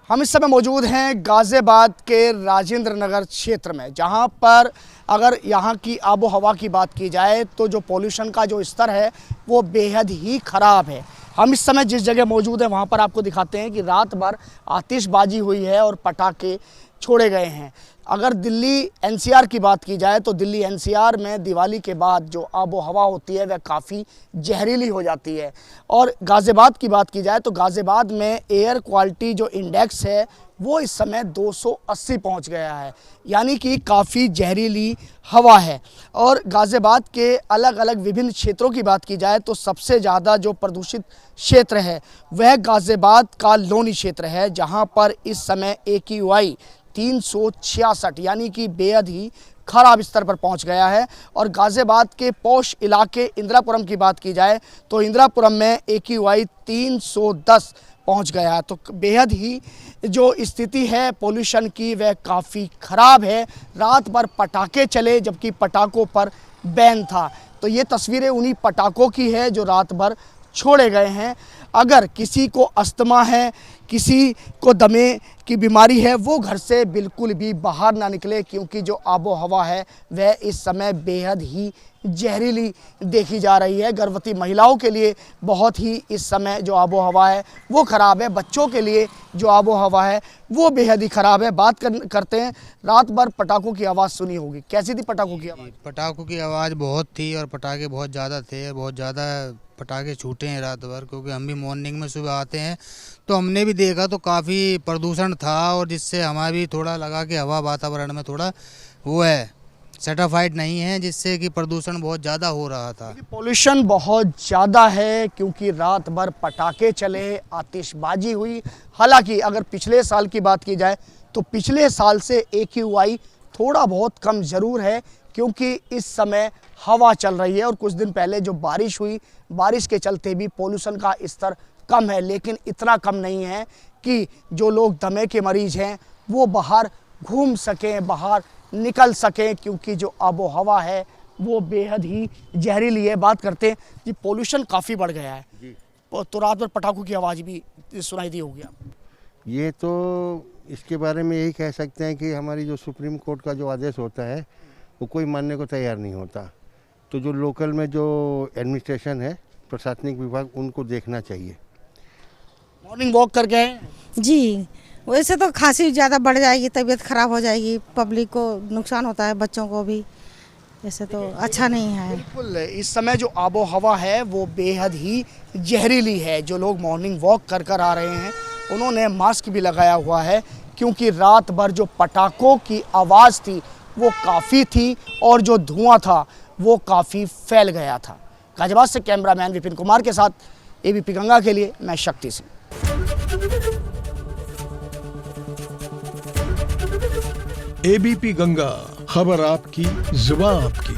हम इस समय मौजूद हैं गाज़ियाबाद के राजेंद्र नगर क्षेत्र में, जहां पर अगर यहां की आबो हवा की बात की जाए तो जो पोल्यूशन का जो स्तर है वो बेहद ही ख़राब है। हम इस समय जिस जगह मौजूद हैं वहां पर आपको दिखाते हैं कि रात भर आतिशबाजी हुई है और पटाखे छोड़े गए हैं। अगर दिल्ली एनसीआर की बात की जाए तो दिल्ली एनसीआर में दिवाली के बाद जो आबो हवा होती है वह काफ़ी जहरीली हो जाती है। और गाज़ियाबाद की बात की जाए तो गाज़ियाबाद में एयर क्वालिटी जो इंडेक्स है वो इस समय 280 पहुंच गया है, यानी कि काफ़ी जहरीली हवा है। और गाज़ियाबाद के अलग अलग विभिन्न क्षेत्रों की बात की जाए तो सबसे ज़्यादा जो प्रदूषित क्षेत्र है वह गाज़ियाबाद का लोनी क्षेत्र है, जहां पर इस समय AQI 366 यानी कि बेहद ही खराब स्तर पर पहुंच गया है। और गाज़ियाबाद के पौष इलाके इंदिरापुरम की बात की जाए तो इंदिरापुरम में AQI 310 पहुंच गया है। तो बेहद ही जो स्थिति है पोल्यूशन की वह काफ़ी ख़राब है। रात भर पटाखे चले जबकि पटाखों पर बैन था। तो ये तस्वीरें उन्हीं पटाखों की है जो रात भर छोड़े गए हैं। अगर किसी को अस्थमा है, किसी को दमे की बीमारी है, वो घर से बिल्कुल भी बाहर ना निकले, क्योंकि जो आबो हवा है वह इस समय बेहद ही जहरीली देखी जा रही है। गर्भवती महिलाओं के लिए बहुत ही इस समय जो आबो हवा है वो ख़राब है। बच्चों के लिए जो आबो हवा है वो बेहद ही ख़राब है। बात करते हैं, रात भर पटाखों की आवाज़ सुनी होगी, कैसी थी पटाखों की आवाज़? पटाखों की आवाज़ बहुत थी और पटाखे बहुत ज़्यादा थे, बहुत ज़्यादा पटाखे छूटे हैं रात भर। क्योंकि हम भी मॉर्निंग में सुबह आते हैं तो हमने भी देखा तो काफ़ी प्रदूषण था, और जिससे हमारा भी थोड़ा लगा कि हवा वातावरण में थोड़ा वो है, सर्टिफाइड नहीं है, जिससे कि प्रदूषण बहुत ज़्यादा हो रहा था। पोल्यूशन बहुत ज़्यादा है क्योंकि रात भर पटाखे चले, आतिशबाजी हुई। हालांकि अगर पिछले साल की बात की जाए तो पिछले साल से AQI थोड़ा बहुत कम ज़रूर है, क्योंकि इस समय हवा चल रही है। और कुछ दिन पहले जो बारिश हुई, बारिश के चलते भी पोल्यूशन का स्तर कम है, लेकिन इतना कम नहीं है कि जो लोग दमे के मरीज़ हैं वो बाहर घूम सकें, बाहर निकल सकें, क्योंकि जो आबो हवा है वो बेहद ही जहरीली है। बात करते हैं जी, पोल्यूशन काफ़ी बढ़ गया है जी। तो रात भर पटाखों की आवाज़ भी सुनाई दी होगी आपको। ये तो इसके बारे में यही कह सकते हैं कि हमारी जो सुप्रीम कोर्ट का जो आदेश होता है वो कोई मानने को तैयार नहीं होता। तो जो लोकल में जो एडमिनिस्ट्रेशन है, प्रशासनिक विभाग, उनको देखना चाहिए। मॉर्निंग वॉक करके आए? जी, वैसे तो खांसी ज़्यादा बढ़ जाएगी, तबीयत ख़राब हो जाएगी, पब्लिक को नुकसान होता है, बच्चों को भी, ऐसे तो अच्छा नहीं है। बिल्कुल, इस समय जो आबो हवा है वो बेहद ही जहरीली है। जो लोग मॉर्निंग वॉक कर आ रहे हैं उन्होंने मास्क भी लगाया हुआ है, क्योंकि रात भर जो पटाखों की आवाज़ थी वो काफ़ी थी और जो धुआं था वो काफ़ी फैल गया था। गाज़ियाबाद से कैमरामैन विपिन कुमार के साथ ABP गंगा के लिए मैं शक्ति सिंह। ABP गंगा, खबर आपकी, जुबान आपकी।